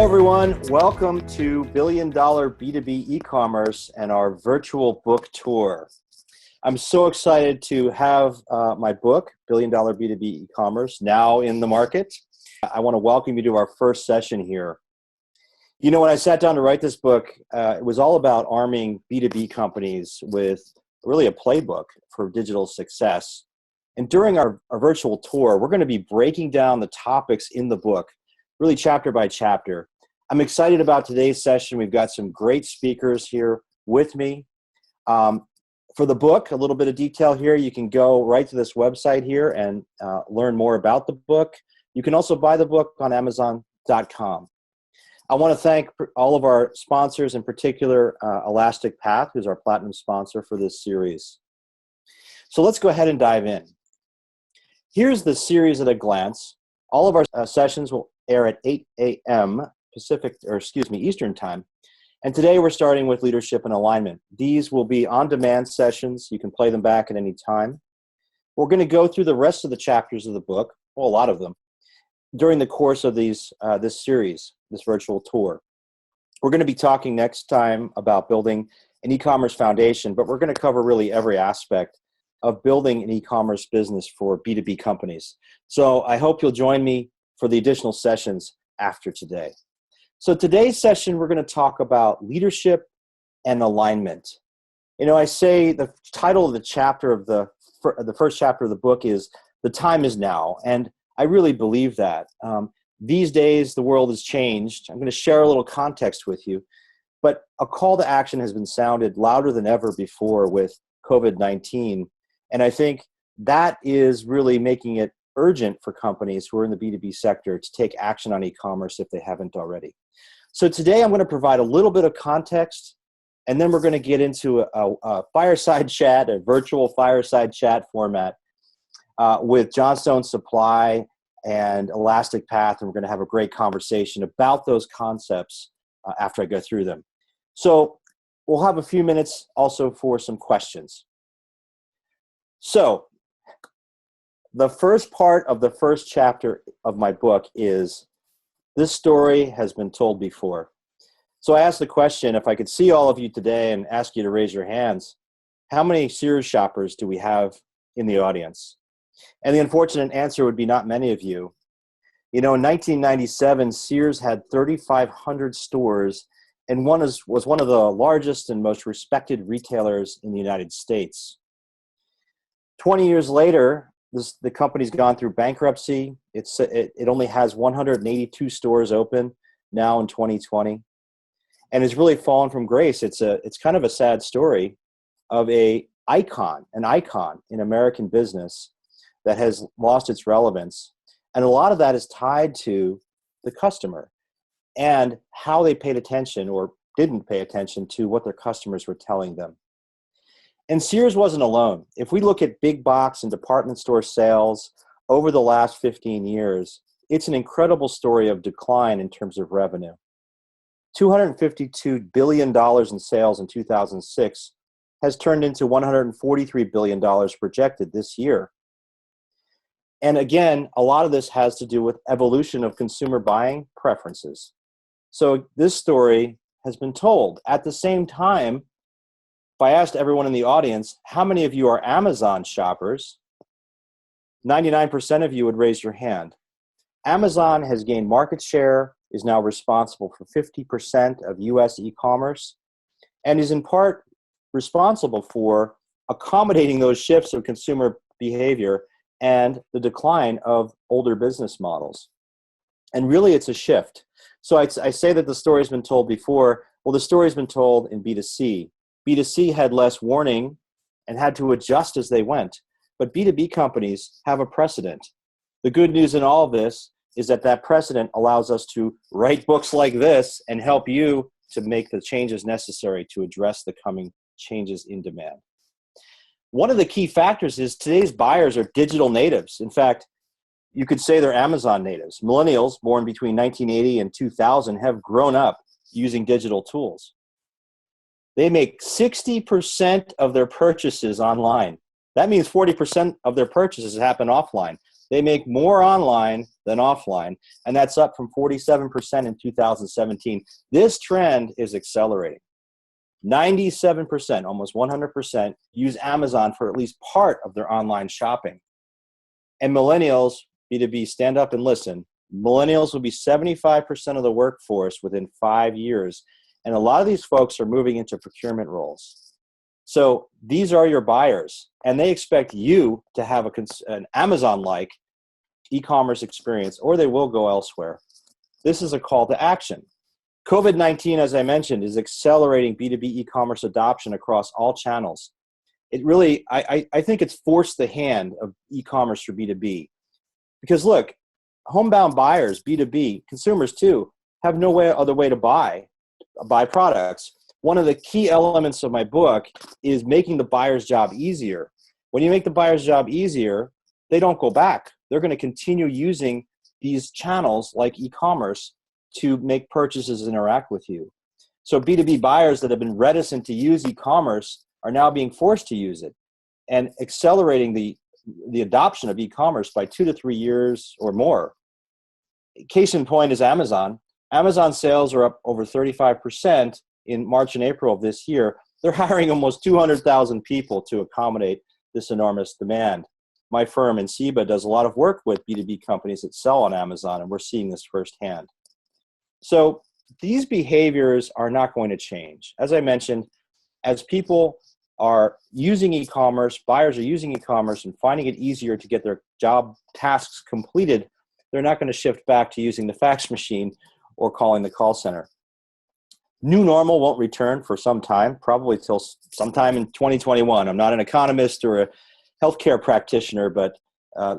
everyone. Welcome to Billion Dollar B2B e-commerce and our virtual book tour. I'm so excited to have my book, Billion Dollar B2B e-commerce, now in the market. I want to welcome you to our first session here. You know, when I sat down to write this book, it was all about arming B2B companies with really a playbook for digital success. And during our virtual tour, we're going to be breaking down the topics in the book, really chapter by chapter. I'm excited about today's session. We've got some great speakers here with me. For the book, a little bit of detail here, you can go right to this website here and learn more about the book. You can also buy the book on Amazon.com. I want to thank all of our sponsors, in particular Elastic Path, who's our platinum sponsor for this series. So let's go ahead and dive in. Here's the series at a glance. All of our sessions will air at 8 a.m. Eastern Time. And today we're starting with leadership and alignment. These will be on-demand sessions. You can play them back at any time. We're going to go through the rest of the chapters of the book, well, a lot of them, during the course of this series, this virtual tour. We're going to be talking next time about building an e-commerce foundation, but we're going to cover really every aspect of building an e-commerce business for B2B companies. So I hope you'll join me for the additional sessions after today. So today's session, we're going to talk about leadership and alignment. You know, I say the title of the chapter of the first chapter of the book is "The Time Is Now," and I really believe that. These days, the world has changed. I'm going to share a little context with you, but a call to action has been sounded louder than ever before with COVID-19, and I think that is really making it urgent for companies who are in the B2B sector to take action on e-commerce if they haven't already. So today I'm going to provide a little bit of context, and then we're going to get into a fireside chat, a virtual fireside chat format with Johnstone Supply and Elastic Path, and we're going to have a great conversation about those concepts after I go through them. So we'll have a few minutes also for some questions. So the first part of the first chapter of my book is, this story has been told before. So I asked the question, if I could see all of you today and ask you to raise your hands, how many Sears shoppers do we have in the audience? And the unfortunate answer would be not many of you. You know, in 1997, Sears had 3,500 stores and was one of the largest and most respected retailers in the United States. 20 years later, the company's gone through bankruptcy. It only has 182 stores open now in 2020, and it's really fallen from grace. It's kind of a sad story of an icon in American business that has lost its relevance, and a lot of that is tied to the customer and how they paid attention or didn't pay attention to what their customers were telling them. And Sears wasn't alone. If we look at big box and department store sales over the last 15 years, it's an incredible story of decline in terms of revenue. $252 billion in sales in 2006 has turned into $143 billion projected this year. And again, a lot of this has to do with evolution of consumer buying preferences. So this story has been told. At the same time, if I asked everyone in the audience, how many of you are Amazon shoppers? 99% of you would raise your hand. Amazon has gained market share, is now responsible for 50% of US e-commerce, and is in part responsible for accommodating those shifts of consumer behavior and the decline of older business models. And really, it's a shift. So I say that the story's been told before. Well, the story's been told in B2C. B2C had less warning and had to adjust as they went. But B2B companies have a precedent. The good news in all of this is that precedent allows us to write books like this and help you to make the changes necessary to address the coming changes in demand. One of the key factors is today's buyers are digital natives. In fact, you could say they're Amazon natives. Millennials born between 1980 and 2000 have grown up using digital tools. They make 60% of their purchases online. That means 40% of their purchases happen offline. They make more online than offline, and that's up from 47% in 2017. This trend is accelerating. 97%, almost 100%, use Amazon for at least part of their online shopping. And millennials, B2B, stand up and listen. Millennials will be 75% of the workforce within 5 years. And a lot of these folks are moving into procurement roles. So these are your buyers, and they expect you to have an Amazon-like e-commerce experience, or they will go elsewhere. This is a call to action. COVID-19, as I mentioned, is accelerating B2B e-commerce adoption across all channels. It really, I think it's forced the hand of e-commerce for B2B. Because look, homebound buyers, B2B, consumers too, have no other way to buy products. One of the key elements of my book is making the buyer's job easier. When you make the buyer's job easier, they don't go back. They're going to continue using these channels like e-commerce to make purchases and interact with you. So B2B buyers that have been reticent to use e-commerce are now being forced to use it, and accelerating the adoption of e-commerce by 2 to 3 years or more. Case in point is Amazon. Amazon sales are up over 35% in March and April of this year. They're hiring almost 200,000 people to accommodate this enormous demand. My firm, Insiba, does a lot of work with B2B companies that sell on Amazon, and we're seeing this firsthand. So these behaviors are not going to change. As I mentioned, as people are using e-commerce, buyers are using e-commerce and finding it easier to get their job tasks completed, they're not going to shift back to using the fax machine or calling the call center. New normal won't return for some time, probably till sometime in 2021. I'm not an economist or a healthcare practitioner, but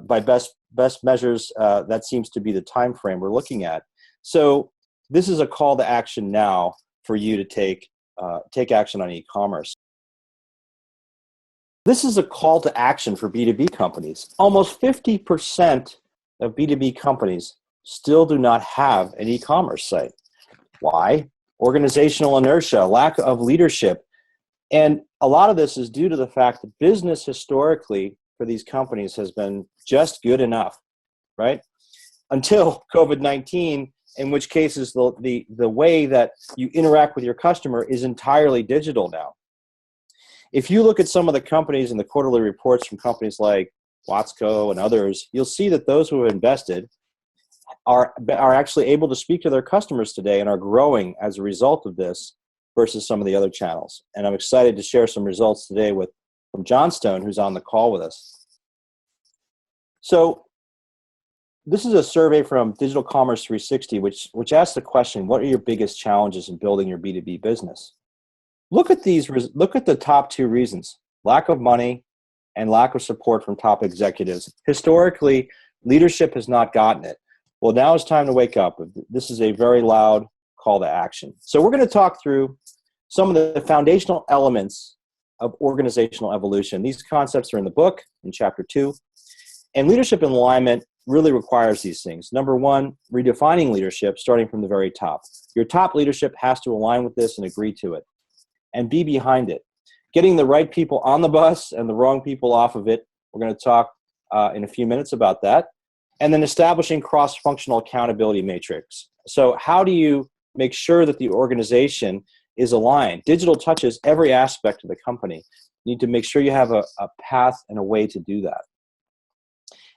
by best measures, that seems to be the time frame we're looking at. So this is a call to action now for you to take action on e-commerce. This is a call to action for B2B companies. Almost 50% of B2B companies still do not have an e-commerce site. Why? Organizational inertia, lack of leadership. And a lot of this is due to the fact that business historically for these companies has been just good enough, right? Until COVID-19, in which cases the way that you interact with your customer is entirely digital now. If you look at some of the companies and the quarterly reports from companies like Watsco and others, you'll see that those who have invested are actually able to speak to their customers today and are growing as a result of this versus some of the other channels. And I'm excited to share some results today from Johnstone, who's on the call with us. So this is a survey from Digital Commerce 360, which asks the question, what are your biggest challenges in building your B2B business? Look at the top 2 reasons: lack of money and lack of support from top executives. Historically, leadership has not gotten it. Well, now it's time to wake up. This is a very loud call to action. So we're going to talk through some of the foundational elements of organizational evolution. These concepts are in the book in chapter 2. And leadership in alignment really requires these things. Number 1, redefining leadership, starting from the very top. Your top leadership has to align with this and agree to it and be behind it. Getting the right people on the bus and the wrong people off of it. We're going to talk in a few minutes about that. And then establishing cross-functional accountability matrix. So how do you make sure that the organization is aligned? Digital touches every aspect of the company. You need to make sure you have a path and a way to do that.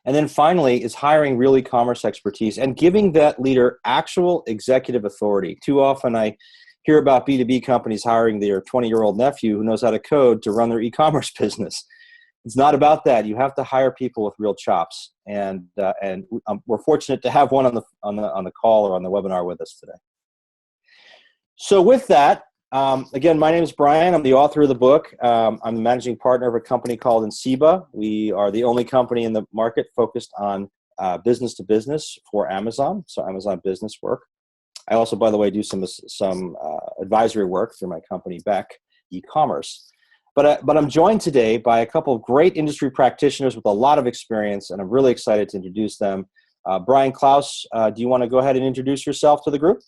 And then finally is hiring real e-commerce expertise and giving that leader actual executive authority. Too often I hear about B2B companies hiring their 20-year-old nephew who knows how to code to run their e-commerce business. It's not about that. You have to hire people with real chops, and we're fortunate to have one on the call or on the webinar with us today. So with that, again, my name is Brian. I'm the author of the book. I'm the managing partner of a company called Insiba. We are the only company in the market focused on business to business for Amazon, so Amazon Business work. I also, by the way, do some advisory work through my company, Beck eCommerce. But I'm joined today by a couple of great industry practitioners with a lot of experience, and I'm really excited to introduce them. Brian Klaus, do you want to go ahead and introduce yourself to the group?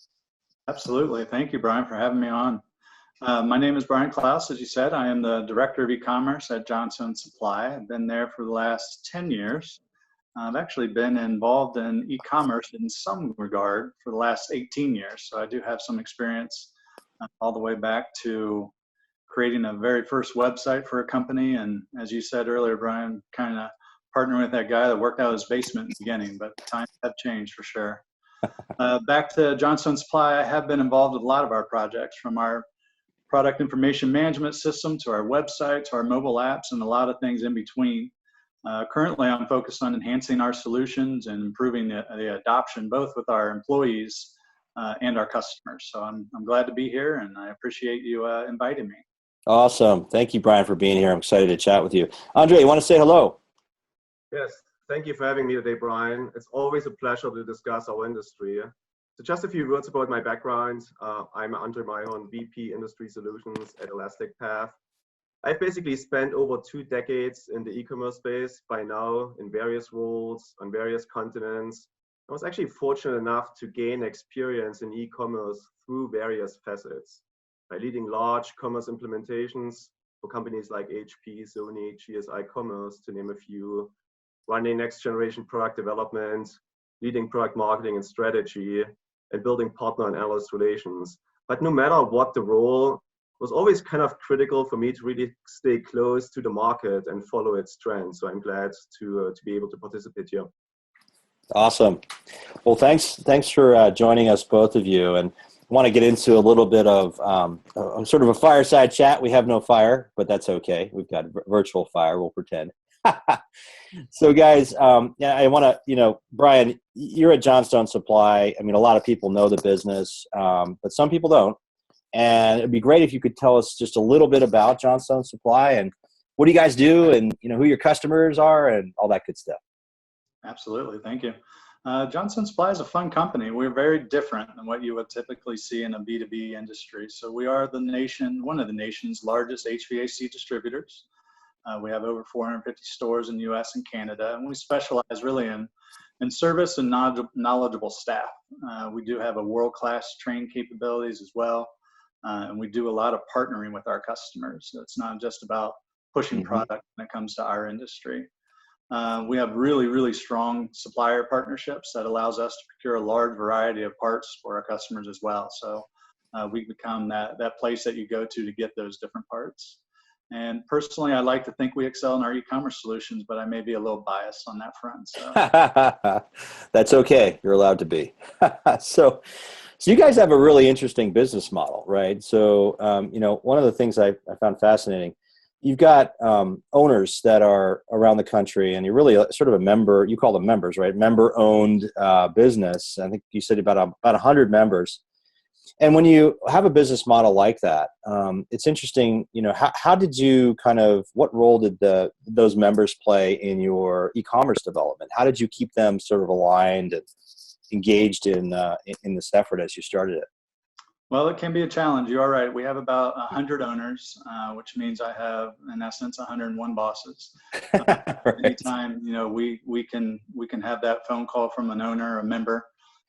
Absolutely. Thank you, Brian, for having me on. My name is Brian Klaus. As you said, I am the Director of eCommerce at Johnstone Supply. I've been there for the last 10 years. I've actually been involved in e-commerce in some regard for the last 18 years. So I do have some experience all the way back to creating a very first website for a company. And as you said earlier, Brian, kind of partnering with that guy that worked out of his basement in the beginning, but times have changed for sure. Back to Johnstone Supply, I have been involved with a lot of our projects, from our product information management system to our website to our mobile apps and a lot of things in between. Currently, I'm focused on enhancing our solutions and improving the adoption, both with our employees and our customers. So I'm glad to be here, and I appreciate you inviting me. Awesome. Thank you, Brian, for being here. I'm excited to chat with you. Andrej, you want to say hello? Yes, thank you for having me today, Brian. It's always a pleasure to discuss our industry. So just a few words about my background. I'm Andrej Maihorn, VP Industry Solutions at Elastic Path. I've basically spent over 2 decades in the e-commerce space by now in various roles on various continents. I was actually fortunate enough to gain experience in e-commerce through various facets by leading large commerce implementations for companies like HP, Sony, GSI Commerce, to name a few, running next generation product development, leading product marketing and strategy, and building partner and analyst relations. But no matter what the role, was always kind of critical for me to really stay close to the market and follow its trends. So I'm glad to be able to participate here. Awesome. Well, thanks for joining us, both of you. And I want to get into a little bit of sort of a fireside chat. We have no fire, but that's okay. We've got virtual fire. We'll pretend. So, guys, I want to, Brian, you're at Johnstone Supply. I mean, a lot of people know the business, but some people don't. And it'd be great if you could tell us just a little bit about Johnstone Supply and what do you guys do, and who your customers are and all that good stuff. Absolutely. Thank you. Johnstone Supply is a fun company. We're very different than what you would typically see in a B2B industry. So we are one of the nation's largest HVAC distributors. We have over 450 stores in the US and Canada, and we specialize really in service and knowledgeable staff. We do have a world-class trained capabilities as well. And we do a lot of partnering with our customers. So it's not just about pushing product when it comes to our industry. We have really, really strong supplier partnerships that allows us to procure a large variety of parts for our customers as well. So we've become that place that you go to get those different parts. And personally, I like to think we excel in our e-commerce solutions, but I may be a little biased on that front. So. That's okay. You're allowed to be. So you guys have a really interesting business model, right? So, one of the things I found fascinating, you've got owners that are around the country, and you're really sort of a member, you call them members, right? Member-owned business. I think you said about 100 members. And when you have a business model like that, it's interesting, how did you what role did those members play in your e-commerce development? How did you keep them sort of aligned and engaged in this effort as you started it? Well, it can be a challenge. You are right. We have about 100 owners, which means I have, in essence, 101 bosses. Right. Anytime, we can have that phone call from an owner, a member,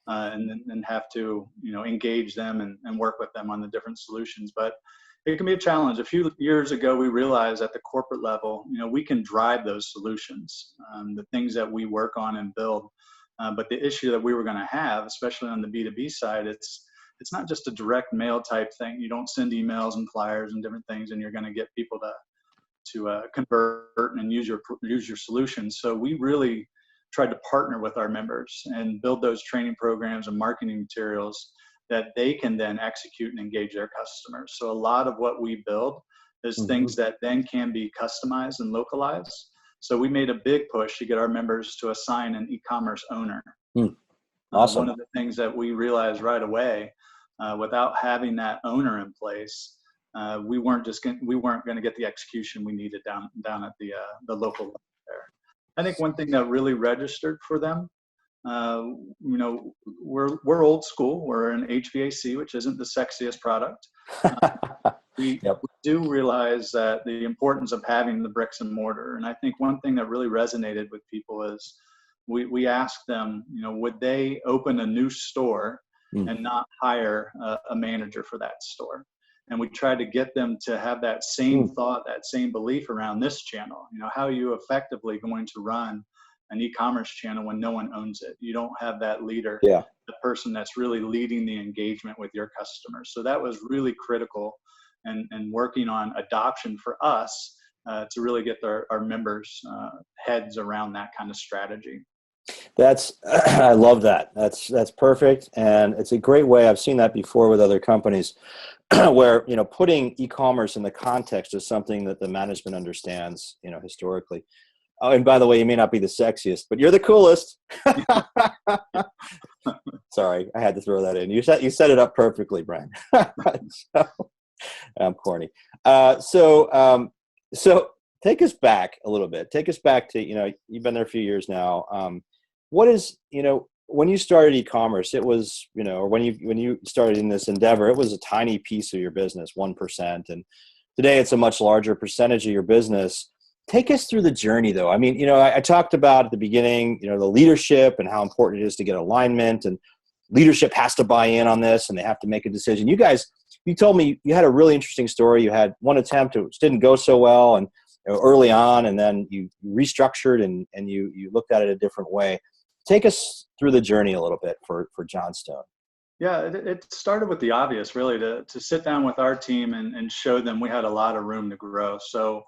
and have to, engage them and work with them on the different solutions. But it can be a challenge. A few years ago, we realized at the corporate level, we can drive those solutions, the things that we work on and build. But the issue that we were going to have, especially on the B2B side, it's not just a direct mail type thing. You don't send emails and flyers and different things, and you're going to get people to convert and use your solutions. So we really tried to partner with our members and build those training programs and marketing materials that they can then execute and engage their customers. So a lot of what we build is things that then can be customized and localized. So we made a big push to get our members to assign an e-commerce owner. Awesome. One of the things that we realized right away, without having that owner in place, we weren't going to get the execution we needed down at the local level there. I think one thing that really registered for them, we're old school. We're an HVAC, which isn't the sexiest product. We do realize that the importance of having the bricks and mortar. And I think one thing that really resonated with people is we asked them, would they open a new store and not hire a manager for that store? And we tried to get them to have that same thought, that same belief around this channel. How are you effectively going to run an e-commerce channel when no one owns it. You don't have that leader, Yeah. the person that's really leading the engagement with your customers. So that was really critical, and working on adoption for us to really get our members' heads around that kind of strategy. That's, I love that. That's perfect. And it's a great way. I've seen that before with other companies where, putting e-commerce in the context of something that the management understands, historically. Oh, and by the way, you may not be the sexiest, but you're the coolest. Sorry, I had to throw that in. You set it up perfectly, Brian. So, I'm corny. So take us back a little bit. Take us back to, you've been there a few years now. What is, when you started e-commerce, it was, or when you started in this endeavor, it was a tiny piece of your business, 1%. And today it's a much larger percentage of your business. Take us through the journey, though. I mean, I talked about at the beginning, the leadership and how important it is to get alignment, and leadership has to buy in on this and they have to make a decision. You told me you had a really interesting story. You had one attempt, it didn't go so well, and early on, and then you restructured and you looked at it a different way. Take us through the journey a little bit for Johnstone. Yeah, it started with the obvious, really, to sit down with our team and show them we had a lot of room to grow. So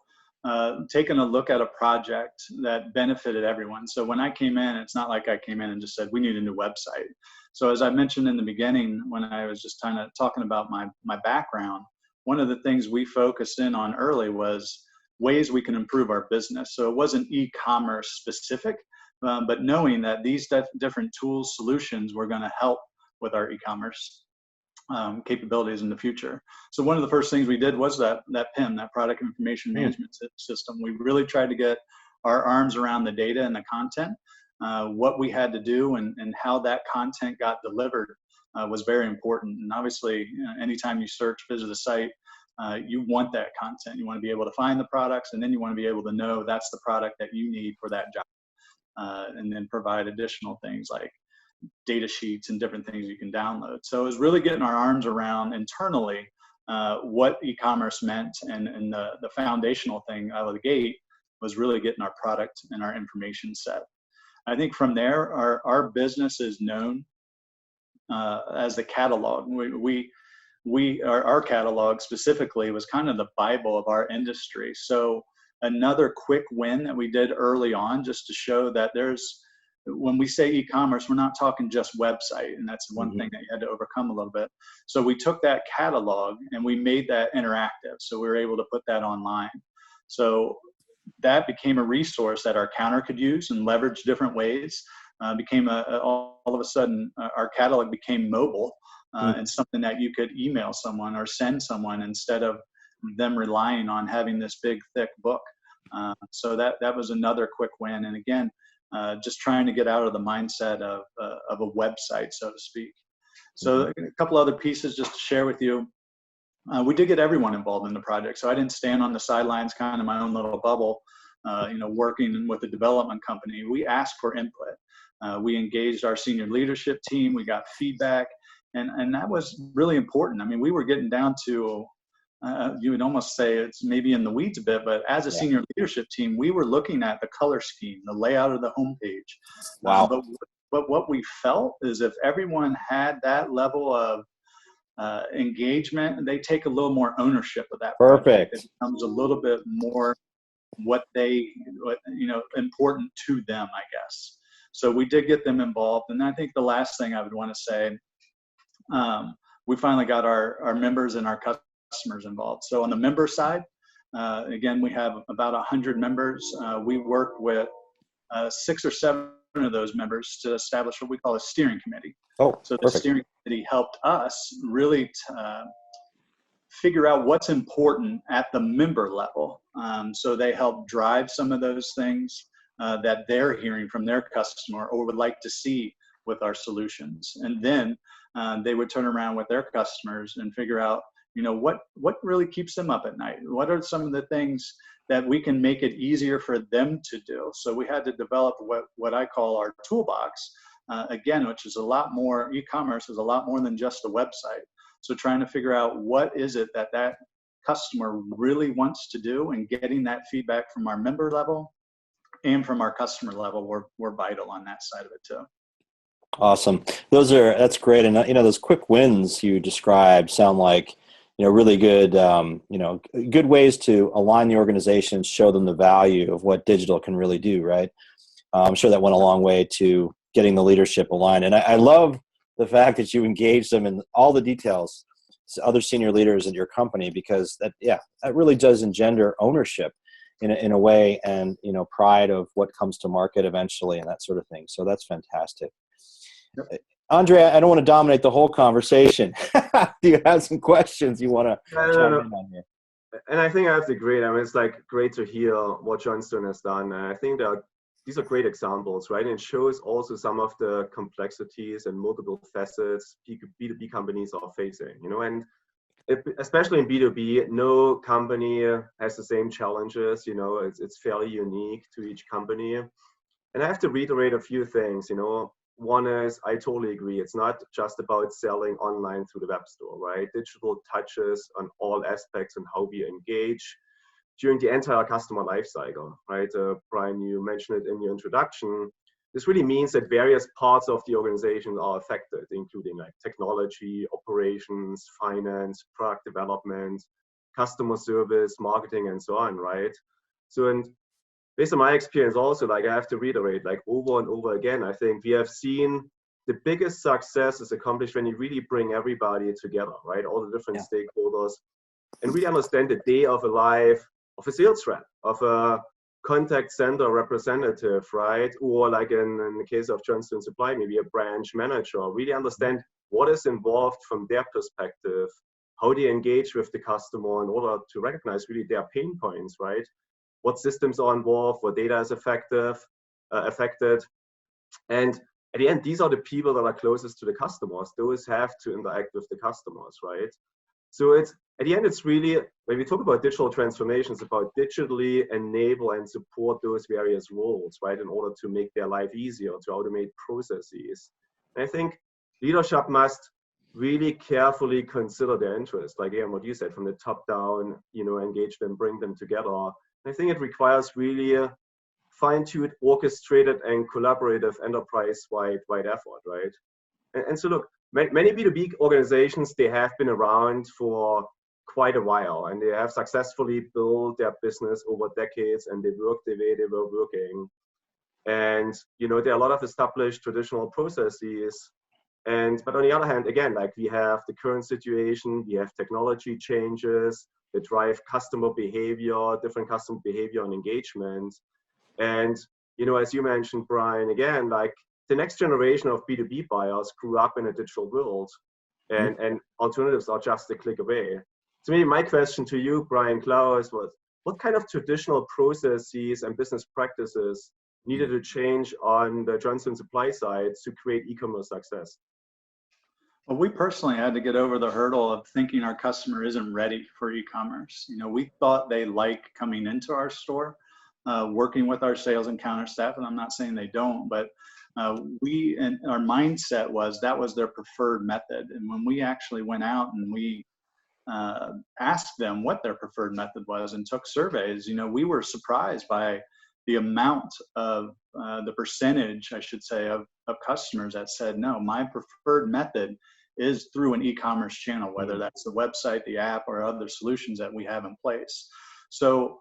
taking a look at a project that benefited everyone. So when I came in, it's not like I came in and just said, we need a new website. So as I mentioned in the beginning, when I was just kind of talking about my background, one of the things we focused in on early was ways we can improve our business. So it wasn't e-commerce specific, but knowing that these different tools, solutions were going to help with our e-commerce capabilities in the future. So one of the first things we did was that PIM, that product information management system. We really tried to get our arms around the data and the content, what we had to do, and how that content got delivered was very important. And obviously, anytime you visit a site, you want that content. You want to be able to find the products, and then you want to be able to know that's the product that you need for that job, and then provide additional things like data sheets and different things you can download. So it was really getting our arms around internally what e-commerce meant, and the foundational thing out of the gate was really getting our product and our information set. I think from there, our business is known as the catalog. Our catalog specifically was kind of the Bible of our industry. So another quick win that we did early on, just to show that when we say e-commerce, we're not talking just website, and that's one thing that you had to overcome a little bit. So we took that catalog and we made that interactive. So we were able to put that online. So that became a resource that our counter could use and leverage different ways. All of a sudden, our catalog became mobile and something that you could email someone or send someone instead of them relying on having this big, thick book. So that was another quick win. And again, just trying to get out of the mindset of a website, so to speak. So a couple other pieces just to share with you. We did get everyone involved in the project. So I didn't stand on the sidelines, kind of my own little bubble, working with the development company. We asked for input. We engaged our senior leadership team. We got feedback, and that was really important. I mean, we were getting down to, you would almost say it's maybe in the weeds a bit, but as a senior leadership team, we were looking at the color scheme, the layout of the homepage. Wow. But what we felt is if everyone had that level of engagement, they take a little more ownership of that project. Perfect. It becomes a little bit more important to them, I guess. So we did get them involved. And I think the last thing I would want to say, we finally got our members and our customers involved. So on the member side, again, we have about 100 members. We work with 6 or 7 of those members to establish what we call a steering committee. Oh, so the perfect. steering committee helped us really figure out what's important at the member level. So they help drive some of those things that they're hearing from their customer or would like to see with our solutions. And then they would turn around with their customers and figure out, what really keeps them up at night? What are some of the things that we can make it easier for them to do? So we had to develop what I call our toolbox, again, which is a lot more, e-commerce is a lot more than just a website. So trying to figure out what is it that customer really wants to do, and getting that feedback from our member level and from our customer level, we're vital on that side of it too. Awesome. That's great. And, those quick wins you described sound like, really good, good ways to align the organization, show them the value of what digital can really do, right? I'm sure that went a long way to getting the leadership aligned. And I love the fact that you engage them in all the details, other senior leaders in your company, because that really does engender ownership in a way, and, pride of what comes to market eventually and that sort of thing. So that's fantastic. Yep. Andrej, I don't want to dominate the whole conversation. Do you have some questions you want to chime in on here? And I think I have to agree. I mean, it's like great to hear what Johnstone has done. And I think that these are great examples, right? And it shows also some of the complexities and multiple facets B2B companies are facing, and especially in B2B, no company has the same challenges, it's fairly unique to each company. And I have to reiterate a few things, One is, I totally agree. It's not just about selling online through the web store, right? Digital touches on all aspects and how we engage during the entire customer lifecycle, right? Brian, you mentioned it in your introduction. This really means that various parts of the organization are affected, including like technology, operations, finance, product development, customer service, marketing, and so on, right? So, and based on my experience also, like I have to reiterate, like over and over again, I think we have seen the biggest success is accomplished when you really bring everybody together, right? All the different stakeholders, and really understand the day of a life of a sales rep, of a contact center representative, right? Or like in the case of Johnstone Supply, maybe a branch manager, really understand what is involved from their perspective, how they engage with the customer in order to recognize really their pain points, right? What systems are involved, what data is affected. And at the end, these are the people that are closest to the customers. Those have to interact with the customers, right? So at the end, it's really, when we talk about digital transformation, it's about digitally enable and support those various roles, right? In order to make their life easier, to automate processes. And I think leadership must really carefully consider their interests, like again, what you said, from the top down, engage them, bring them together. I think it requires really a fine-tuned, orchestrated, and collaborative enterprise-wide effort, right? And so look, many B2B organizations, they have been around for quite a while, and they have successfully built their business over decades, and they work the way they were working. And, there are a lot of established traditional processes. But on the other hand, again, like we have the current situation, we have technology changes that drive customer behavior, different customer behavior and engagement. And, as you mentioned, Brian, again, like the next generation of B2B buyers grew up in a digital world, and alternatives are just a click away. So maybe my question to you, Brian Klaus, was what kind of traditional processes and business practices needed to change on the Johnstone Supply side to create e-commerce success? Well, we personally had to get over the hurdle of thinking our customer isn't ready for e-commerce. We thought they like coming into our store, working with our sales and counter staff, and I'm not saying they don't, but and our mindset was that was their preferred method. And when we actually went out and we asked them what their preferred method was and took surveys, we were surprised by the amount of the percentage, I should say, of customers that said, no, my preferred method is through an e-commerce channel, whether that's the website, the app, or other solutions that we have in place. So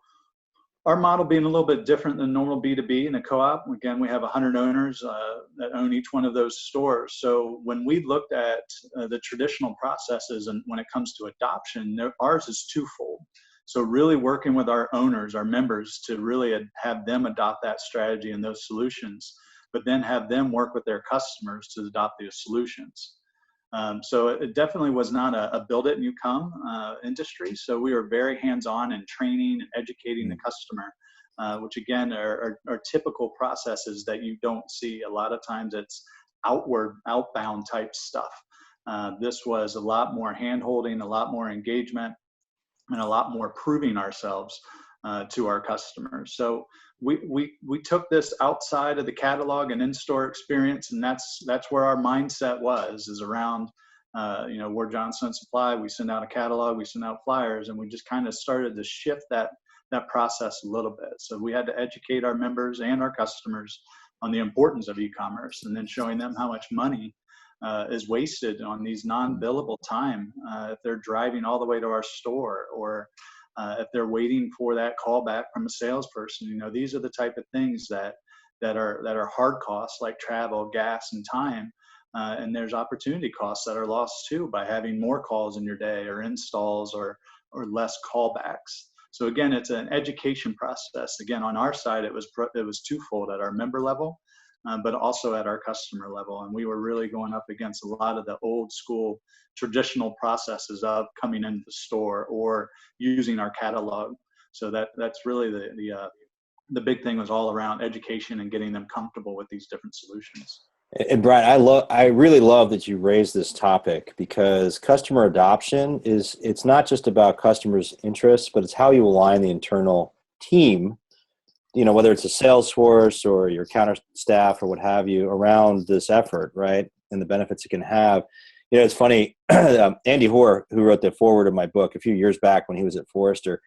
our model being a little bit different than normal B2B in a co-op. Again, we have 100 owners that own each one of those stores. So when we looked at the traditional processes and when it comes to adoption, ours is twofold. So really working with our owners, our members, to really have them adopt that strategy and those solutions, but then have them work with their customers to adopt those solutions. So it definitely was not a build it and you come industry. So we were very hands-on in training and educating the customer, which again are typical processes that you don't see. A lot of times it's outbound type stuff. This was a lot more hand-holding, a lot more engagement, and a lot more proving ourselves to our customers. So we took this outside of the catalog and in-store experience, and that's where our mindset is around, we're Johnstone Supply, we send out a catalog, we send out flyers, and we just kind of started to shift that that process a little bit. So we had to educate our members and our customers on the importance of e-commerce, and then showing them how much money is wasted on these non-billable time if they're driving all the way to our store, or if they're waiting for that call back from a salesperson. You know, these are the type of things that are hard costs, like travel, gas, and time. And there's opportunity costs that are lost too by having more calls in your day, or installs, or less callbacks. So again, it's an education process. Again, on our side, it was twofold: at our member level, but also at our customer level. And we were really going up against a lot of the old school traditional processes of coming into the store or using our catalog. So that's really the big thing, was all around education and getting them comfortable with these different solutions. And Brian, I really love that you raised this topic, because customer adoption it's not just about customers' interests, but it's how you align the internal team, you know, whether it's a sales force or your counter staff or what have you, around this effort, right? And the benefits it can have. You know, it's funny, Andy Hoare, who wrote the foreword of my book a few years back when he was at Forrester,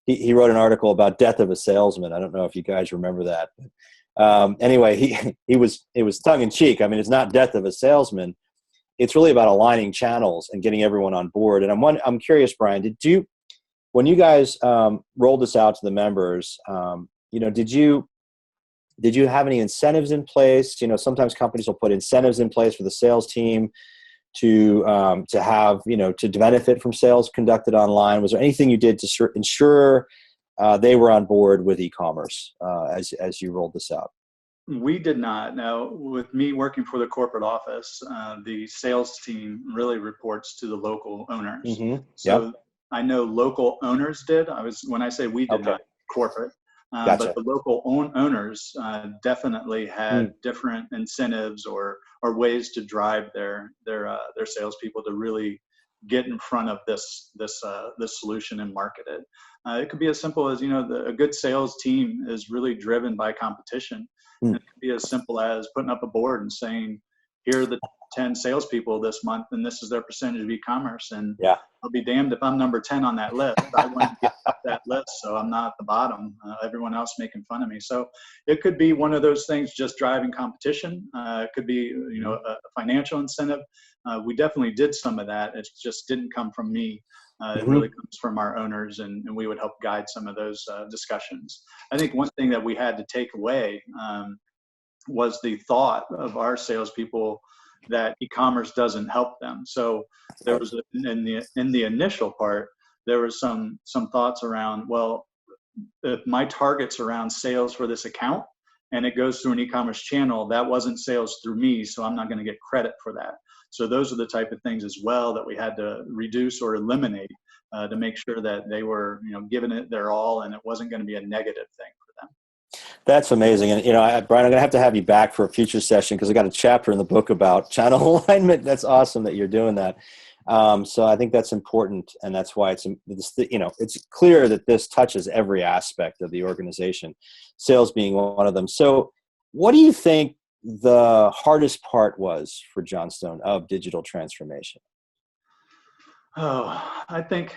he wrote an article about Death of a Salesman. I don't know if you guys remember that. Anyway, it was tongue in cheek. I mean, it's not Death of a Salesman. It's really about aligning channels and getting everyone on board. And I'm curious, Brian, when you guys rolled this out to the members, you know, did you have any incentives in place? You know, sometimes companies will put incentives in place for the sales team to have, you know, to benefit from sales conducted online. Was there anything you did to ensure they were on board with e-commerce as you rolled this out? We did not. Now, with me working for the corporate office, the sales team really reports to the local owners. Mm-hmm. So Yep. I know local owners did. When I say we did, Okay. not corporate, Gotcha. but the local owners definitely had different incentives or ways to drive their salespeople to really get in front of this solution and market it. It could be as simple as, you know, a good sales team is really driven by competition. And it could be as simple as putting up a board and saying, here are the 10 salespeople this month, and this is their percentage of e-commerce. And Yeah. I'll be damned if I'm number 10 on that list. I want to get up that list, so I'm not at the bottom. Everyone else making fun of me. So it could be one of those things, just driving competition. It could be, you know, a financial incentive. We definitely did some of that. It just didn't come from me. It really comes from our owners, and we would help guide some of those discussions. I think one thing that we had to take away was the thought of our salespeople that e-commerce doesn't help them. So there was in the initial part, there was some thoughts around, well, if my target's around sales for this account and it goes through an e-commerce channel, that wasn't sales through me, so I'm not going to get credit for that. So those are the type of things as well that we had to reduce or eliminate to make sure that they were, you know, giving it their all, and it wasn't going to be a negative thing for them. That's amazing. And, you know, Brian, I'm going to have you back for a future session, because I got a chapter in the book about channel alignment. That's awesome that you're doing that. So I think that's important. And that's why it's, you know, it's clear that this touches every aspect of the organization, sales being one of them. So what do you think the hardest part was for Johnstone of digital transformation? Oh, I think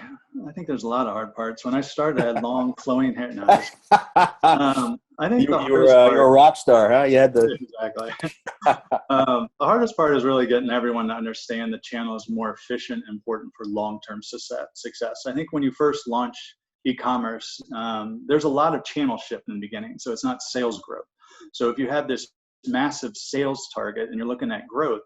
there's a lot of hard parts. When I started, I had long flowing hair. No, I think you're a rock star, huh? You had the exactly. The hardest part is really getting everyone to understand the channel is more efficient and important for long-term success. I think when you first launch e-commerce, there's a lot of channel shift in the beginning, so it's not sales growth. So if you have this massive sales target and you're looking at growth,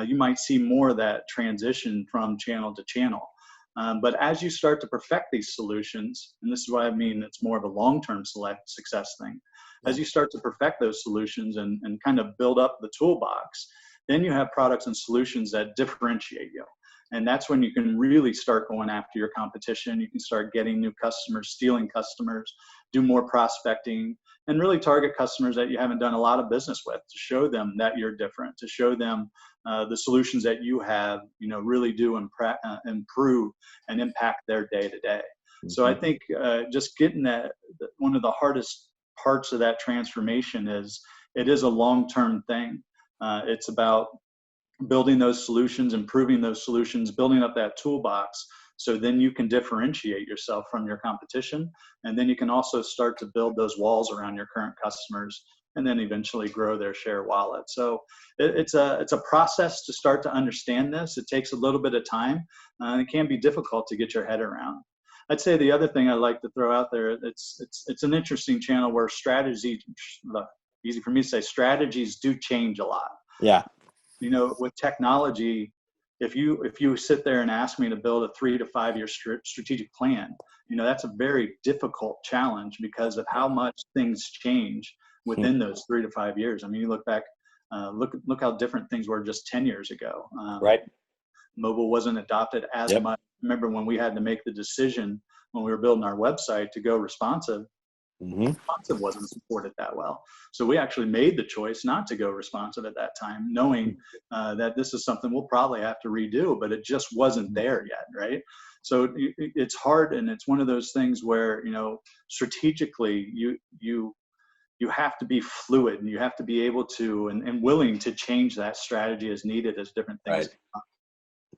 you might see more of that transition from channel to channel. But as you start to perfect these solutions, and this is what I mean, it's more of a long-term success thing. As you start to perfect those solutions and kind of build up the toolbox, then you have products and solutions that differentiate you. And that's when you can really start going after your competition. You can start getting new customers, stealing customers, do more prospecting, and really target customers that you haven't done a lot of business with, to show them that you're different, to show them the solutions that you have, you know, really do improve and impact their day to day. So I think just getting that, one of the hardest parts of that transformation is it is a long-term thing. It's about building those solutions, improving those solutions, building up that toolbox So then you can differentiate yourself from your competition. And then you can also start to build those walls around your current customers and then eventually grow their share wallet. So it's a process to start to understand this. It takes a little bit of time, and it can be difficult to get your head around. I'd say the other thing I'd like to throw out there, it's an interesting channel where strategy, easy for me to say, strategies do change a lot. Yeah. You know, with technology, if you sit there and ask me to build a 3 to 5 year strategic plan, you know, that's a very difficult challenge because of how much things change within those 3 to 5 years. I mean, you look back, look how different things were just 10 years ago. Right. Mobile wasn't adopted as Yep. much. Remember when we had to make the decision when we were building our website to go responsive, responsive wasn't supported that well. So we actually made the choice not to go responsive at that time, knowing that this is something we'll probably have to redo, but it just wasn't there yet, right? So it's hard, and it's one of those things where, you know, strategically you have to be fluid, and you have to be able to and willing to change that strategy as needed as different things.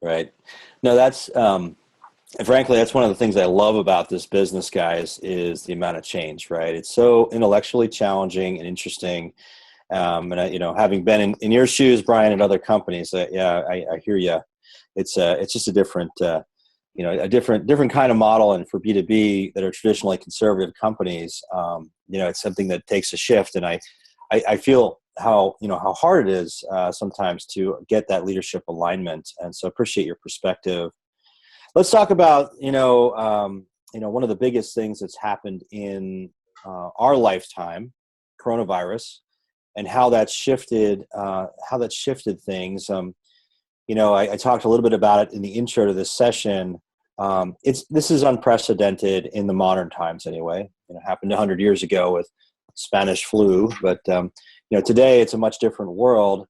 Right. No, that's frankly, that's one of the things I love about this business, guys, is the amount of change, right? It's so intellectually challenging and interesting. And you know, having been in your shoes, Brian, and other companies, yeah, I hear you. It's just a different, you know, a different kind of model. And for B2B that are traditionally conservative companies, you know, it's something that takes a shift. And I feel how hard it is sometimes to get that leadership alignment. And so appreciate your perspective. Let's talk about, you know, one of the biggest things that's happened in our lifetime, coronavirus, and how that's shifted things. You know, I talked a little bit about it in the intro to this session. This is unprecedented in the modern times anyway. You know, it happened 100 years ago with Spanish flu, but you know, today it's a much different world.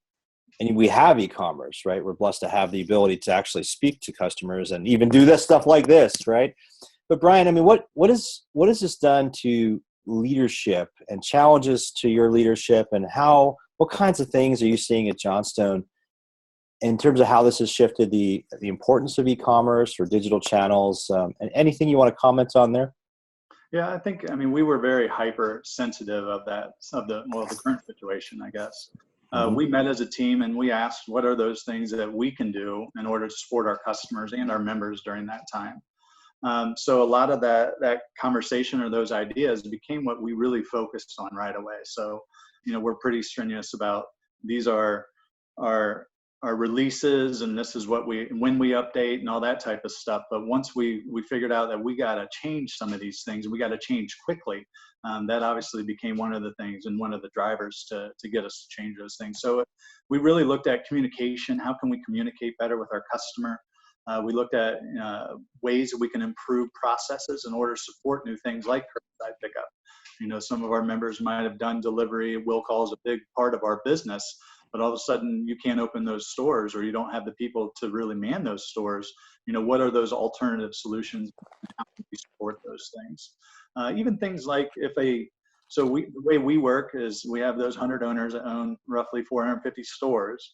And we have e-commerce, right? We're blessed to have the ability to actually speak to customers and even do this stuff like this, right? But Brian, I mean, what has this done to leadership and challenges to your leadership, and what kinds of things are you seeing at Johnstone in terms of how this has shifted the importance of e-commerce or digital channels, and anything you want to comment on there? Yeah, I mean, we were very hypersensitive of the current situation, I guess. We met as a team and we asked, what are those things that we can do in order to support our customers and our members during that time? So a lot of that conversation or those ideas became what we really focused on right away. So, you know, we're pretty strenuous about these are our releases, and this is when we update and all that type of stuff. But once we figured out that we got to change some of these things, we got to change quickly. That obviously became one of the things and one of the drivers to get us to change those things. So we really looked at communication. How can we communicate better with our customer? We looked at ways that we can improve processes in order to support new things like curbside pickup. You know, some of our members might have done delivery. Will call is a big part of our business, but all of a sudden you can't open those stores, or you don't have the people to really man those stores. You know, what are those alternative solutions? How can we support those things? Even things like the way we work is we have those 100 owners that own roughly 450 stores.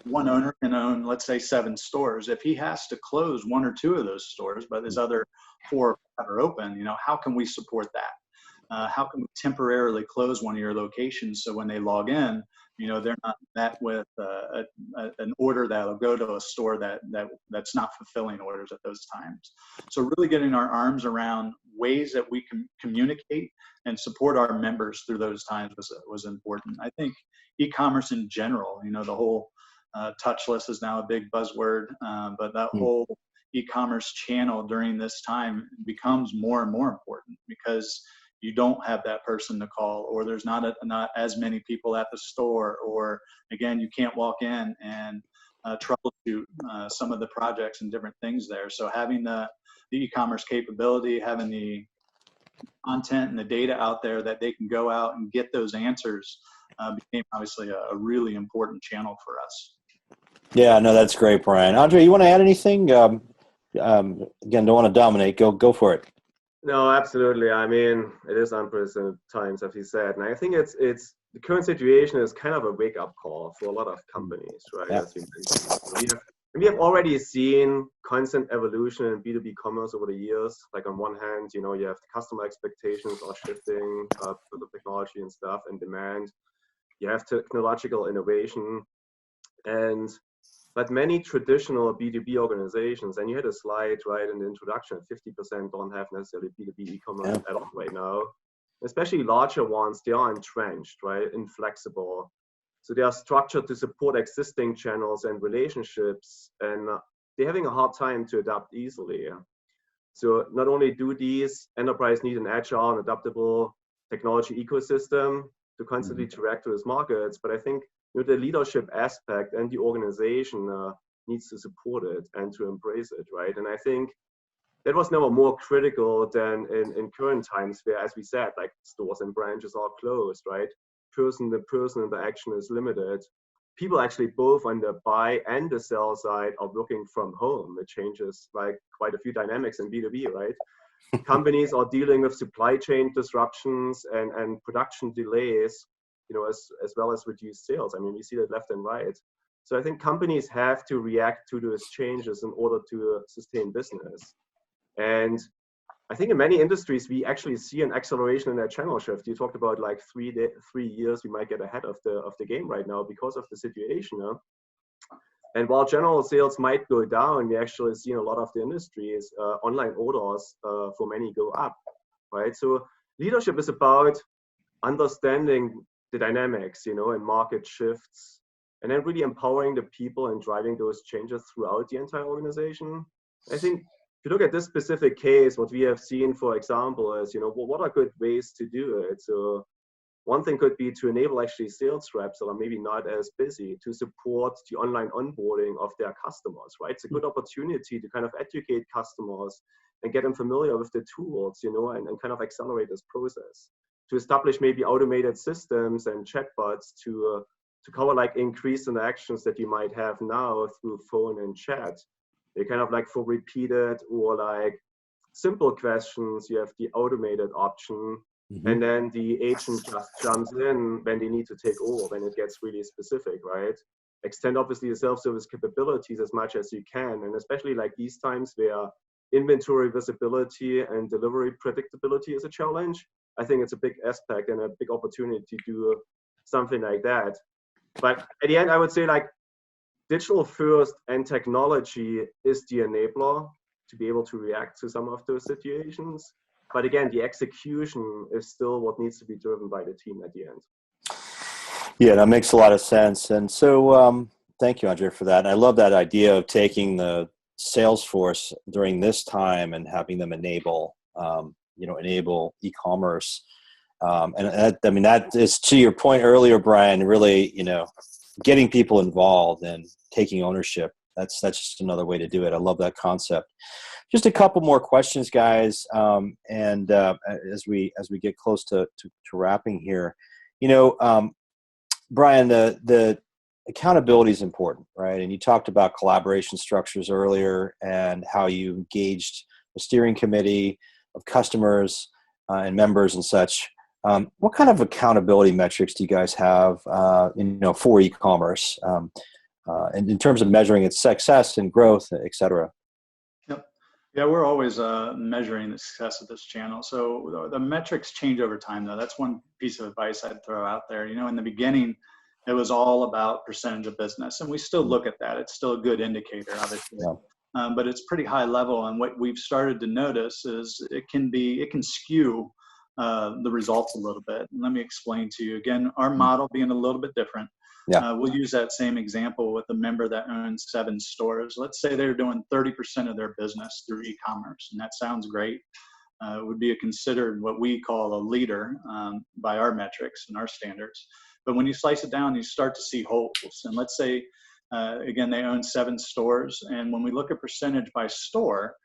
One owner can own, let's say, 7 stores. If he has to close 1 or 2 of those stores, but his other 4 are open, you know, how can we support that? How can we temporarily close one of your locations so when they log in, you know, they're not met with an order that'll go to a store that's not fulfilling orders at those times. So really getting our arms around ways that we can communicate and support our members through those times was important. I think e-commerce in general, you know, the whole touchless is now a big buzzword, but that whole e-commerce channel during this time becomes more and more important because you don't have that person to call, or there's not as many people at the store, or again, you can't walk in and troubleshoot some of the projects and different things there. So having the e-commerce capability, having the content and the data out there that they can go out and get those answers became obviously a really important channel for us. Yeah, no, that's great, Brian. Andrej, you want to add anything? Again, don't want to dominate. Go for it. No, absolutely. I mean, it is unprecedented times, as you said, and I think it's the current situation is kind of a wake-up call for a lot of companies, right? Yeah. As you mentioned. And we have already seen constant evolution in B2B commerce over the years. Like on one hand, you know, you have the customer expectations are shifting with the technology and stuff and demand. You have technological innovation, but many traditional B2B organizations, and you had a slide right in the introduction, 50% don't have necessarily B2B e-commerce at all right now. Especially larger ones, they are entrenched, right, inflexible. So they are structured to support existing channels and relationships, and they're having a hard time to adapt easily. So not only do these enterprises need an agile and adaptable technology ecosystem to constantly interact with markets, but I think, you know, the leadership aspect and the organization needs to support it and to embrace it, right? And I think that was never more critical than in current times where, as we said, like stores and branches are closed, right? Person-to-person interaction is limited. People actually both on the buy and the sell side are working from home. It changes like quite a few dynamics in B2B, right? Companies are dealing with supply chain disruptions and production delays, you know, as well as reduced sales. I mean, we see that left and right. So I think companies have to react to those changes in order to sustain business. And I think in many industries, we actually see an acceleration in that channel shift. You talked about like 3 years, we might get ahead of the game right now because of the situation. And while general sales might go down, we actually see in a lot of the industries, online orders for many go up, right? So leadership is about understanding the dynamics, you know, and market shifts, and then really empowering the people and driving those changes throughout the entire organization. I think if you look at this specific case, what we have seen, for example, is, you know, what are good ways to do it? So one thing could be to enable actually sales reps that are maybe not as busy to support the online onboarding of their customers, right? It's a good opportunity to kind of educate customers and get them familiar with the tools, you know, and kind of accelerate this process. To establish maybe automated systems and chatbots to cover like increased interactions that you might have now through phone and chat. They kind of like for repeated or like simple questions, you have the automated option. And then the agent just jumps in when they need to take over, when it gets really specific, right? Extend obviously the self-service capabilities as much as you can. And especially like these times where inventory visibility and delivery predictability is a challenge, I think it's a big aspect and a big opportunity to do something like that. But at the end, I would say like digital first and technology is the enabler to be able to react to some of those situations. But again, the execution is still what needs to be driven by the team at the end. Yeah, that makes a lot of sense. And so thank you, Andrej, for that. And I love that idea of taking the sales force during this time and having them enable e-commerce. And that, I mean, that is to your point earlier, Brian, really, you know, getting people involved and taking ownership. That's just another way to do it. I love that concept. Just a couple more questions, guys. And as we get close to wrapping here, you know, Brian, the accountability is important, right? And you talked about collaboration structures earlier and how you engaged a steering committee of customers and members and such. What kind of accountability metrics do you guys have, for e-commerce, and in terms of measuring its success and growth, et cetera? Yep. Yeah, we're always measuring the success of this channel. So the metrics change over time, though. That's one piece of advice I'd throw out there. You know, in the beginning, it was all about percentage of business, and we still look at that. It's still a good indicator, obviously. Yeah. But it's pretty high level, and what we've started to notice is it can skew the results a little bit. And let me explain to you again, our model being a little bit different. Yeah. We'll use that same example with a member that owns 7 stores. Let's say they're doing 30% of their business through e-commerce, and that sounds great. It would be considered what we call a leader by our metrics and our standards. But when you slice it down, you start to see holes. And let's say, again, they own 7 stores. And when we look at percentage by store,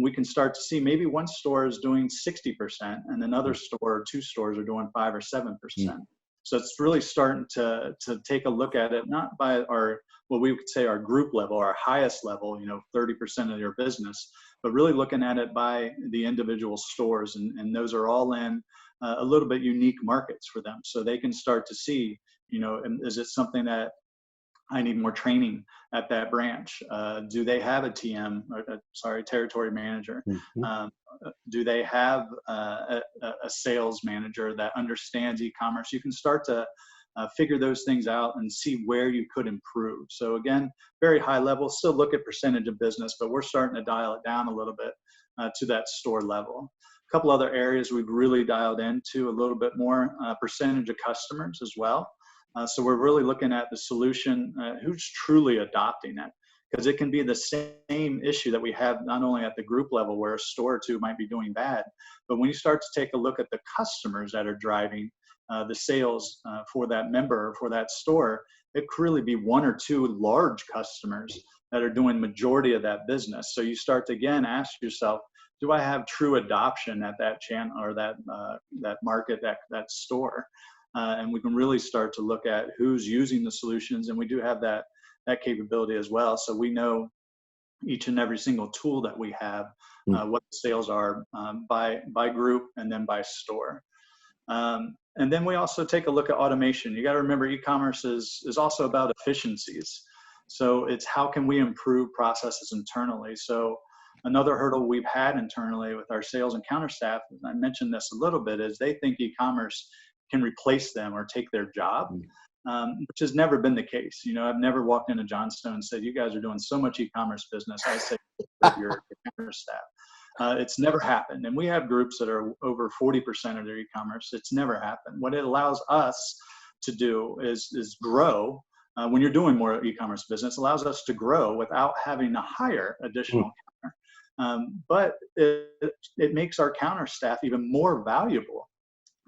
we can start to see maybe one store is doing 60% and another store or 2 stores are doing 5 or 7%. So it's really starting to take a look at it, not by what we could say our group level, our highest level, 30% of your business, but really looking at it by the individual stores. And those are all in a little bit unique markets for them. So they can start to see, is it something that I need more training at that branch. Do they have a TM, territory manager? Mhm. Do they have a sales manager that understands e-commerce? You can start to figure those things out and see where you could improve. So again, very high level, still look at percentage of business, but we're starting to dial it down a little bit to that store level. A couple other areas we've really dialed into a little bit more, percentage of customers as well. So we're really looking at the solution, who's truly adopting it, because it can be the same issue that we have not only at the group level where a store or two might be doing bad, but when you start to take a look at the customers that are driving the sales for that member or for that store, it could really be one or two large customers that are doing majority of that business. So you start to again ask yourself, do I have true adoption at that channel or that market, that store? And we can really start to look at who's using the solutions, and we do have that capability as well. So we know each and every single tool that we have, what the sales are by group and then by store. And then we also take a look at automation. You got to remember, e-commerce is also about efficiencies. So it's how can we improve processes internally. So another hurdle we've had internally with our sales and counter staff, and I mentioned this a little bit, is they think e-commerce can replace them or take their job, which has never been the case. You know, I've never walked into Johnstone and said, you guys are doing so much e-commerce business, I say your counter staff. It's never happened. And we have groups that are over 40% of their e-commerce. It's never happened. What it allows us to do is grow. When you're doing more e-commerce business, allows us to grow without having to hire additional counter. But it makes our counter staff even more valuable,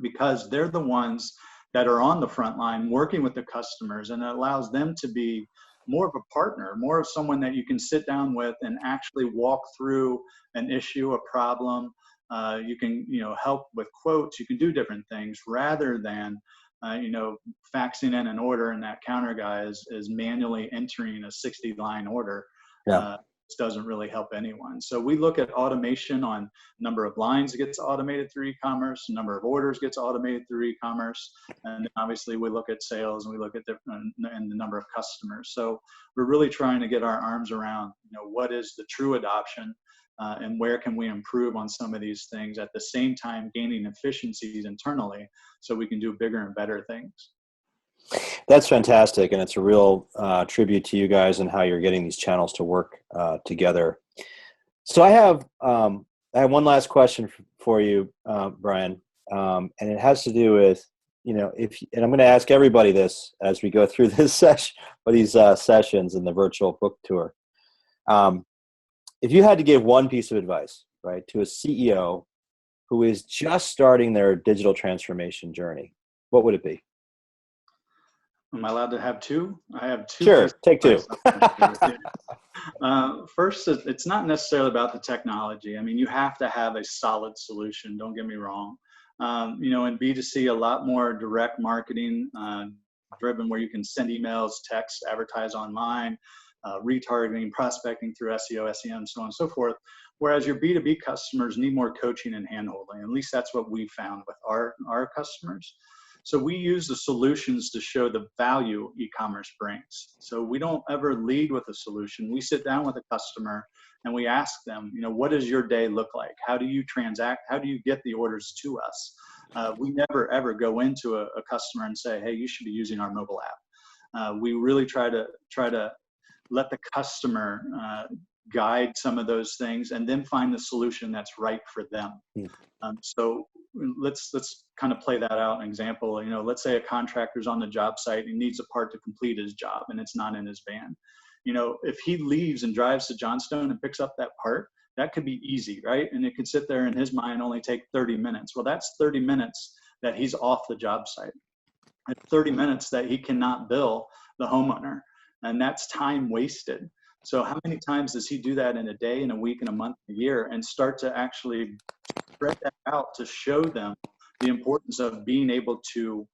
because they're the ones that are on the front line working with the customers, and it allows them to be more of a partner, more of someone that you can sit down with and actually walk through an issue, a problem. You can, help with quotes. You can do different things rather than, faxing in an order and that counter guy is manually entering a 60-line order. Yeah. Doesn't really help anyone. So we look at automation on number of lines that gets automated through e-commerce, number of orders gets automated through e-commerce, and obviously we look at sales and we look at different and the number of customers. So we're really trying to get our arms around, what is the true adoption and where can we improve on some of these things at the same time gaining efficiencies internally so we can do bigger and better things. That's fantastic, and it's a real tribute to you guys and how you're getting these channels to work together. So I have one last question for you, Brian, and it has to do with, and I'm going to ask everybody this as we go through this session or these sessions in the virtual book tour. If you had to give one piece of advice, right, to a CEO who is just starting their digital transformation journey, what would it be? Am I allowed to have two? I have two. Sure, take two. First, it's not necessarily about the technology. I mean, you have to have a solid solution. Don't get me wrong. In B2C, a lot more direct marketing driven, where you can send emails, text, advertise online, retargeting, prospecting through SEO, SEM, so on and so forth. Whereas your B2B customers need more coaching and handholding. At least that's what we found with our customers. So we use the solutions to show the value e-commerce brings. So we don't ever lead with a solution. We sit down with a customer and we ask them, what does your day look like? How do you transact? How do you get the orders to us? We never, ever go into a customer and say, hey, you should be using our mobile app. We really try to let the customer guide some of those things and then find the solution that's right for them. So let's kind of play that out. An example, let's say a contractor's on the job site and needs a part to complete his job and it's not in his van. If he leaves and drives to Johnstone and picks up that part, that could be easy, right? And it could sit there in his mind only take 30 minutes. Well, that's 30 minutes that he's off the job site. That's 30 minutes that he cannot bill the homeowner, and that's time wasted. So how many times does he do that in a day, in a week, in a month, a year, and start to actually spread that out to show them the importance of being able to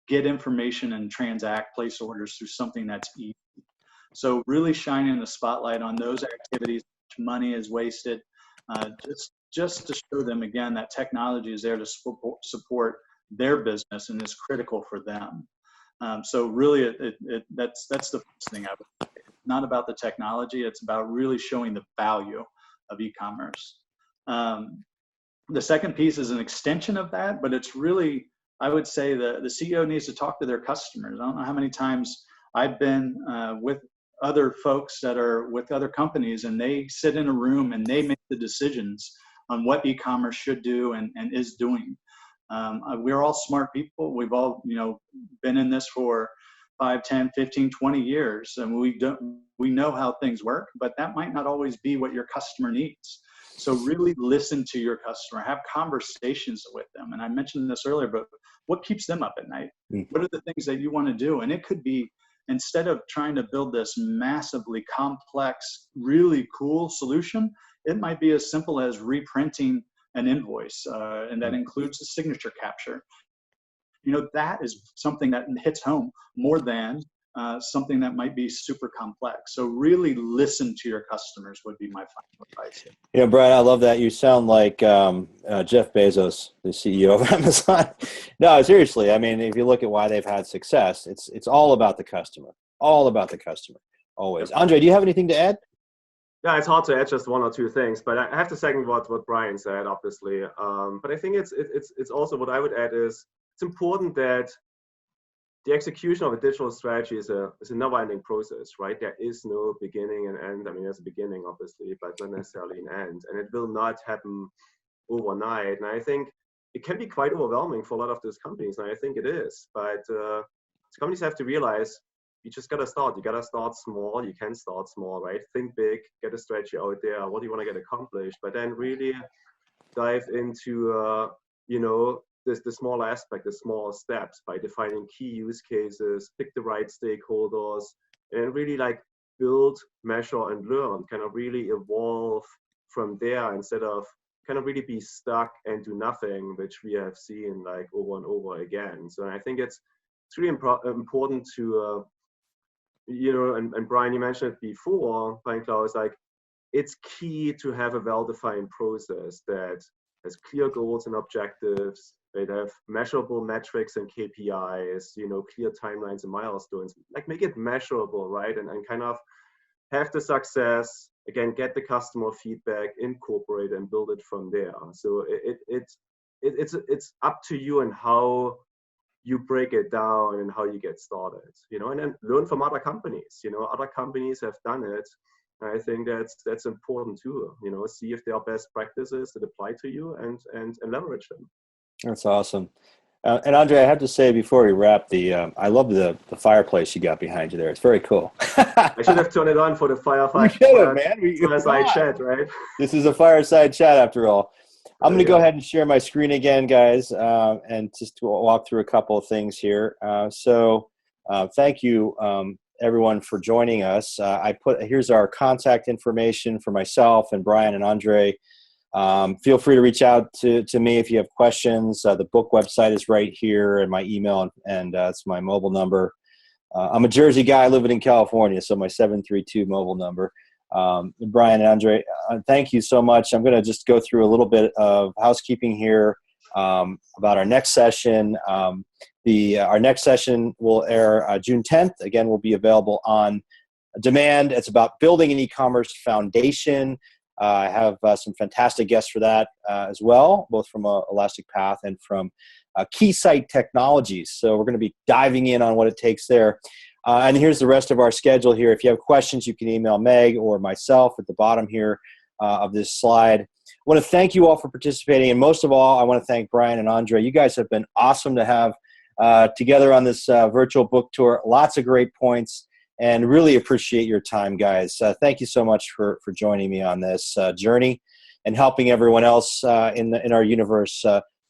get information and transact, place orders through something that's easy. So really shining the spotlight on those activities, which money is wasted, just to show them again that technology is there to support their business and is critical for them. So really, that's the first thing I would say. It's not about the technology. It's about really showing the value of e-commerce. The second piece is an extension of that, but it's really, I would say the CEO needs to talk to their customers. I don't know how many times I've been with other folks that are with other companies, and they sit in a room and they make the decisions on what e-commerce should do and is doing. We're all smart people. We've all, been in this for 5, 10, 15, 20 years, and we know how things work, but that might not always be what your customer needs. So really listen to your customer, have conversations with them. And I mentioned this earlier, but what keeps them up at night? What are the things that you want to do? And it could be, instead of trying to build this massively complex, really cool solution, it might be as simple as reprinting an invoice, and that includes the signature capture. That is something that hits home more than something that might be super complex. So really listen to your customers would be my final advice. Brian, I love that. You sound like Jeff Bezos, the CEO of Amazon. No, seriously. I mean, if you look at why they've had success, it's all about the customer. All about the customer, always. Andrej, do you have anything to add? Yeah, it's hard to add just one or two things, but I have to second what Brian said, obviously. But I think it's also what I would add is it's important that the execution of a digital strategy is a never-ending process, right? There is no beginning and end. I mean, there's a beginning, obviously, but not necessarily an end. And it will not happen overnight. And I think it can be quite overwhelming for a lot of those companies, and I think it is. But companies have to realize you just got to start. You got to start small. You can start small, right? Think big, get a strategy out there. What do you want to get accomplished? But then really dive into, the small aspect, the small steps by defining key use cases, pick the right stakeholders, and really build, measure, and learn, kind of really evolve from there instead of kind of really be stuck and do nothing, which we have seen over and over again. So I think it's really important to, and Brian, you mentioned it before, Brian Klaus, it's key to have a well-defined process that has clear goals and objectives. They have measurable metrics and KPIs, clear timelines and milestones. Make it measurable, right? And kind of have the success, again, get the customer feedback, incorporate and build it from there. So it's up to you and how you break it down and how you get started, and then learn from other companies. Other companies have done it. I think that's important too. See if there are best practices that apply to you and leverage them. That's awesome. And Andrej, I have to say before we wrap, I love the fireplace you got behind you there. It's very cool. I should have turned it on for the firefight. We should have, man. Fireside chat, right? This is a fireside chat after all. I'm going to go ahead and share my screen again, guys, and just walk through a couple of things here. So thank you, everyone, for joining us. Here's our contact information for myself and Brian and Andrej. Feel free to reach out to me if you have questions. The book website is right here, and my email, and that's my mobile number. I'm a Jersey guy living in California, so my 732 mobile number. Brian and Andrej, thank you so much. I'm going to just go through a little bit of housekeeping here about our next session. Our next session will air June 10th. Again, will be available on demand. It's about building an e-commerce foundation. I have some fantastic guests for that as well, both from Elastic Path and from Keysight Technologies. So we're going to be diving in on what it takes there. And here's the rest of our schedule here. If you have questions, you can email Meg or myself at the bottom here of this slide. I want to thank you all for participating. And most of all, I want to thank Brian and Andrej. You guys have been awesome to have together on this virtual book tour. Lots of great points, and really appreciate your time, guys. Thank you so much for joining me on this journey and helping everyone else in our universe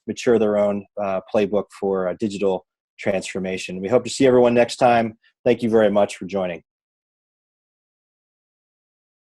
mature their own playbook for digital transformation. We hope to see everyone next time. Thank you very much for joining.